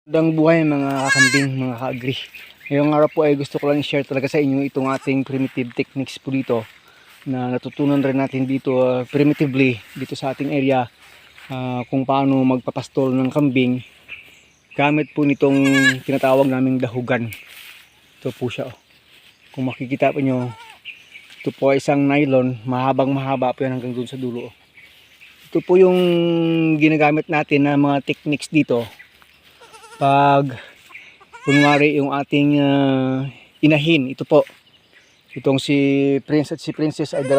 Magandang buhay mga kakambing, mga ka-agri. Ngayong araw po ay gusto ko lang i-share talaga sa inyo itong ating primitive techniques po dito na natutunan rin natin dito primitively dito sa ating area, kung paano magpapastol ng kambing gamit po nitong tinatawag naming dahugan. Ito po siya. Kung makikita po nyo, ito po ay isang nylon, mahabang mahaba po yan hanggang dun sa dulo. Ito po yung ginagamit natin na mga techniques dito pag kunwari yung ating inahin. Ito po, itong si Prince at si Princess ay 2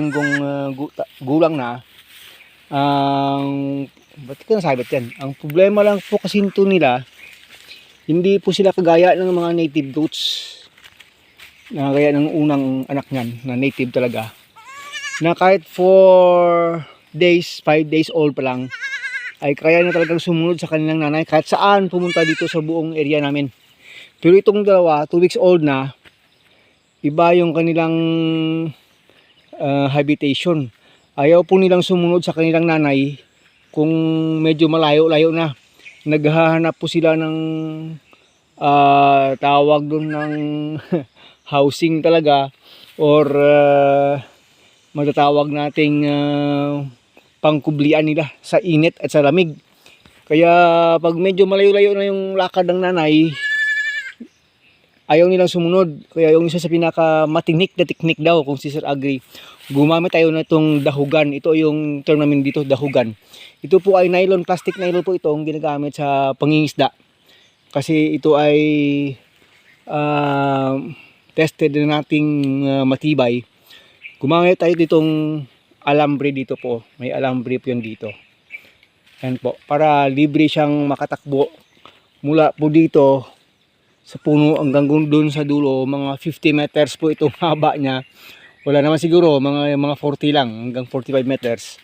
linggong gulang na. Ba't ka nasabit yan? Ang problema lang po kasi ito nila, hindi po sila kagaya ng mga native goats na gaya ng unang anak niyan na native talaga, na kahit 4 days, 5 days old pa lang ay kaya na talagang sumunod sa kanilang nanay kahit saan pumunta dito sa buong area namin. Pero itong dalawa, 2 weeks old na, iba yung kanilang habitation. Ayaw po nilang sumunod sa kanilang nanay kung medyo malayo-layo na. Naghahanap po sila ng tawag doon ng housing talaga, or matatawag nating pangkublian nila sa init at sa lamig. Kaya pag medyo malayo-layo na yung lakad ng nanay, ayaw nilang sumunod. Kaya yung isa sa pinakamatinik na teknik daw, kung si Sir Agri, gumamit tayo na itong dahugan. Ito yung term namin dito, dahugan. Ito po ay nylon, plastic nylon po itong ginagamit sa pangingisda. Kasi ito ay tested na nating matibay. Gumamit tayo ditong alambre dito po. May alambre po yan dito. Yan po. Para libre siyang makatakbo mula po dito sa puno hanggang doon sa dulo. Mga 50 meters po itong haba niya. Wala naman siguro. Mga 40 lang. Hanggang 45 meters.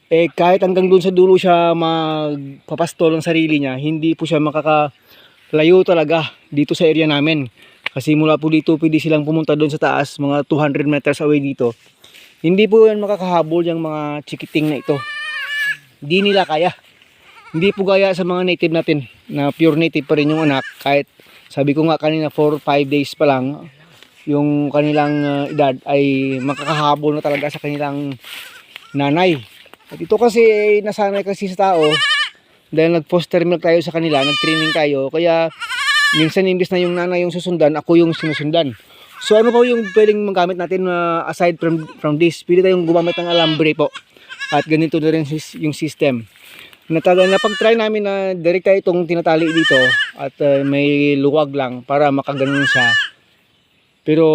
Eh kahit hanggang doon sa dulo siya magpapastol ng sarili niya, hindi po siya makakalayo talaga dito sa area namin. Kasi mula po dito pwede silang pumunta doon sa taas. Mga 200 meters away dito. Hindi po yan makakahabol yung mga chikiting na ito. Hindi nila kaya. Hindi po gaya sa mga native natin na pure native pa rin yung anak. Kahit sabi ko nga kanina 4-5 days pa lang yung kanilang edad ay makakahabol na talaga sa kanilang nanay. At ito kasi nasanay kasi sa tao dahil nag-foster milk tayo sa kanila, nag-training tayo. Kaya minsan imbis na yung nanay yung susundan, ako yung sinusundan. So ano po yung pwedeng magamit natin aside from this? Pwede tayong gumamit ng alambre po. At ganito na rin yung system. Napag-try namin na direct tayo itong tinatali dito at may luwag lang para makaganon siya. Pero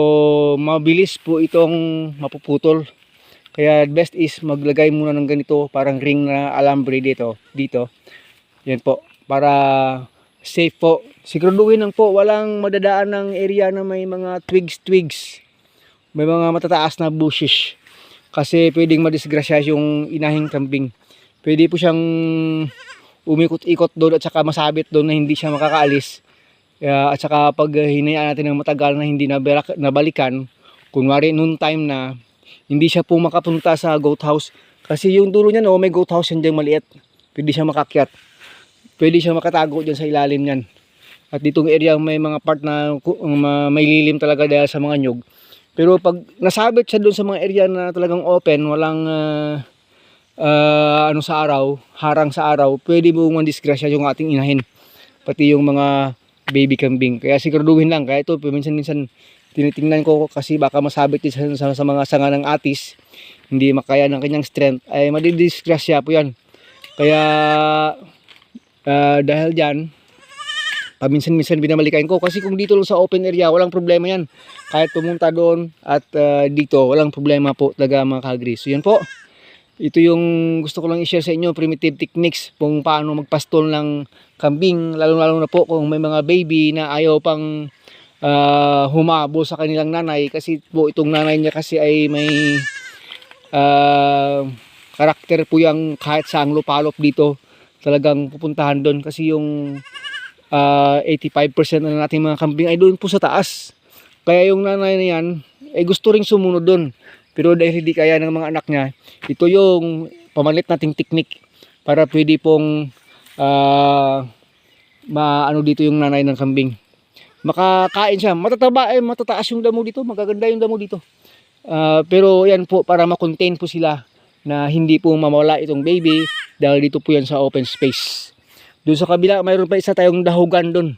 mabilis po itong mapuputol. Kaya best is maglagay muna ng ganito, parang ring na alambre dito. Yan po, para safe po. Siguraduhin lang po walang madadaan ng area na may mga twigs. May mga matataas na bushes. Kasi pwedeng madisgrasya yung inahing kambing. Pwede po siyang umikot-ikot doon at saka masabit doon na hindi siya makakaalis. At saka pag hinayaan natin ng matagal na hindi nabalikan, kunwari noon time na hindi siya po makapunta sa goat house. Kasi yung dulo niya, may goat house yan dyan maliit. Pwede siya makakyat. Pwede siya makatago dyan sa ilalim niyan. At ditong area may mga part na may lilim talaga dahil sa mga nyug. Pero pag nasabit siya doon sa mga area na talagang open, walang sa araw, harang sa araw, pwede mo mandisgrasya yung ating inahin. Pati yung mga baby kambing. Kaya siguraduhin lang. Kaya ito, minsan tinitingnan ko kasi baka masabit din sa mga sanga ng atis. Hindi makaya ng kanyang strength. Ay madidisgrasya po yan. Kaya dahil dyan, paminsan-minsan binabalikan ko. Kasi kung dito lang sa open area, walang problema yan. Kahit pumunta doon at dito, walang problema po talaga mga ka-agri. So yan po. Ito yung gusto ko lang i-share sa inyo, primitive techniques kung paano magpastol ng kambing. Lalo-lalo na po kung may mga baby na ayaw pang humabol sa kanilang nanay. Kasi po itong nanay niya kasi ay may karakter po yung kahit saang lupalop dito. Talagang pupuntahan doon kasi yung 85% na nating mga kambing ay doon po sa taas. Kaya yung nanay na yan ay gusto ring sumunod doon. Pero dahil hindi kaya ng mga anak niya, ito yung pamalit nating teknik para pwede pong maano dito yung nanay ng kambing. Makakain siya. Matataba, matataas yung damo dito. Magaganda yung damo dito. Pero yan po, para ma-contain po sila na hindi po mamawala itong baby dahil dito po yan sa open space. Doon sa kabila, mayroon pa isa tayong dahugan doon.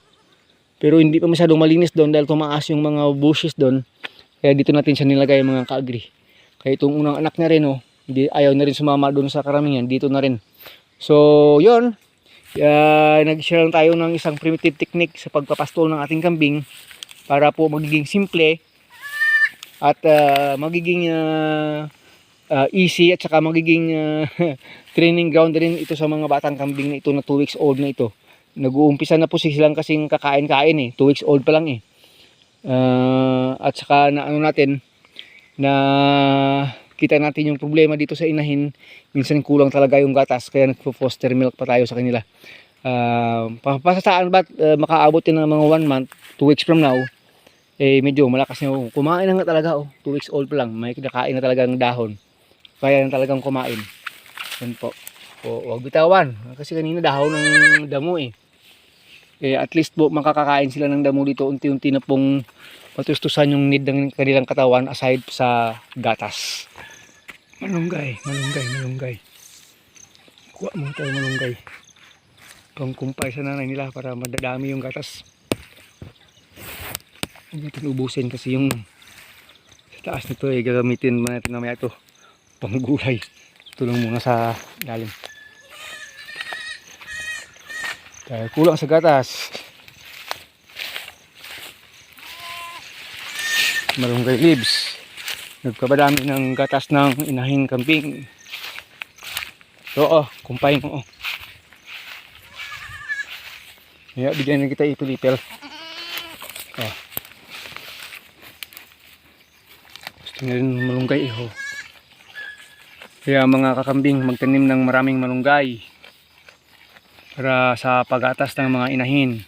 Pero hindi pa masyadong malinis doon dahil tumaas yung mga bushes doon. Kaya dito natin siya nilagay mga ka-agri. Kaya itong unang anak niya rin, hindi, ayaw na rin sumama doon sa karamihan. Dito na rin. So, yun. Nag-share lang tayo ng isang primitive technique sa pagpapastol ng ating kambing para po magiging simple at magiging easy at saka magiging training ground rin ito sa mga batang kambing na ito na 2 weeks old na ito. Nag-uumpisa na po silang kasing kakain-kain 2 weeks old pa lang at saka na ano natin na kita natin yung problema dito sa inahin, minsan kulang talaga yung gatas kaya nagpo-foster milk pa tayo sa kanila. Pasasaan ba makaabot din ng mga 1 month, 2 weeks from now, medyo malakas na kumain na nga talaga 2 weeks old pa lang, may kinakain na talaga ng dahon, kaya na talagang kumain. Yan po. Huwag bitawan kasi kanina dahon ng damo at least po makakakain sila ng damo dito, unti-unti na pong matustusan yung need ng kanilang katawan aside sa gatas. Malunggay. Kuha mo tayo malunggay. Pangkumpay sa nanay nila para madadami yung gatas. Huwag natin ubusin kasi yung sa taas nito gagamitin natin namaya ito panggulay. Ito lang muna sa dalim. Dahil kulang sa gatas. Malunggay leaves. Nagpapadami ng gatas ng inahing kambing. So, kumpay mo. Kaya bigyan na kita ipilipil. Gusto nyo rin malunggay Kaya mga kakambing, magtanim ng maraming malunggay para sa pagatas ng mga inahin.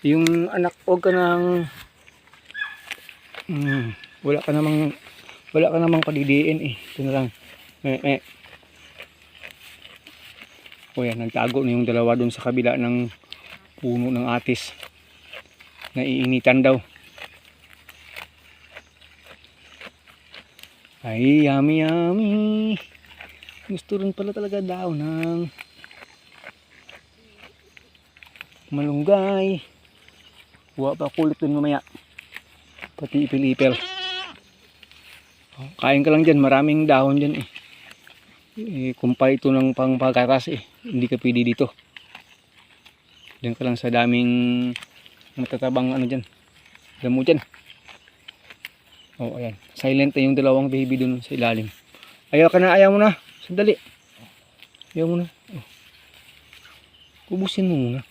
Yung anak, huwag ka nang wala ka namang padidiin ito na lang yan, nagtago na yung dalawa dun sa kabila ng puno ng atis, naiinitan daw. Ay, yummy. Gusto rin pala talaga daw ng malunggay. Huwa pa kulit dun mamaya, pati ipil-ipil. Kain ka lang dyan, maraming dahon dyan kumpay ito ng pangpagatas hindi ka pwede dito. Diyan ka lang sa daming matatabang dyan, damo dyan. Ayan, silent na yung dalawang baby dun sa ilalim. Ayaw mo na, sandali. Ayaw mo na. Ubusin mo muna.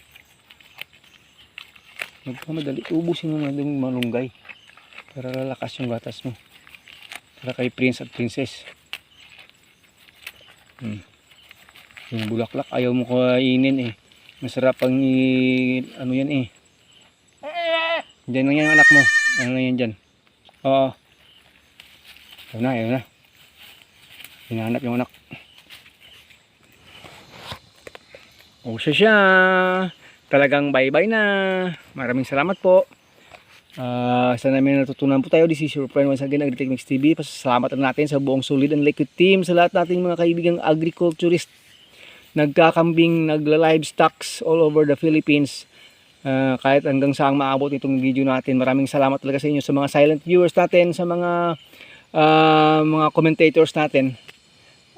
Magkamadali, ubusin mo na yung malunggay para lalakas yung gatas mo. Para kay prince at princess. Yung bulaklak ayaw mo kainin masarap ang ano yan Diyan lang yan anak mo. Ano lang yan dyan. Ayaw na. Hinahanap yung anak. Siya. Talagang bye-bye na. Maraming salamat po. Sana may natutunan po tayo. This is your friend once again, Agritechnics TV. Pasalamat natin sa buong Solid and Liquid team, sa lahat nating mga kaibigang agriculturist, nagkakambing, nagla-livestocks all over the Philippines. Kahit hanggang saan maabot itong video natin. Maraming salamat talaga sa inyo, sa mga silent viewers natin, sa mga commentators natin.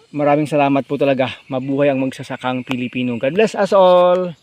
Maraming salamat po talaga. Mabuhay ang magsasakang Pilipino. God bless us all.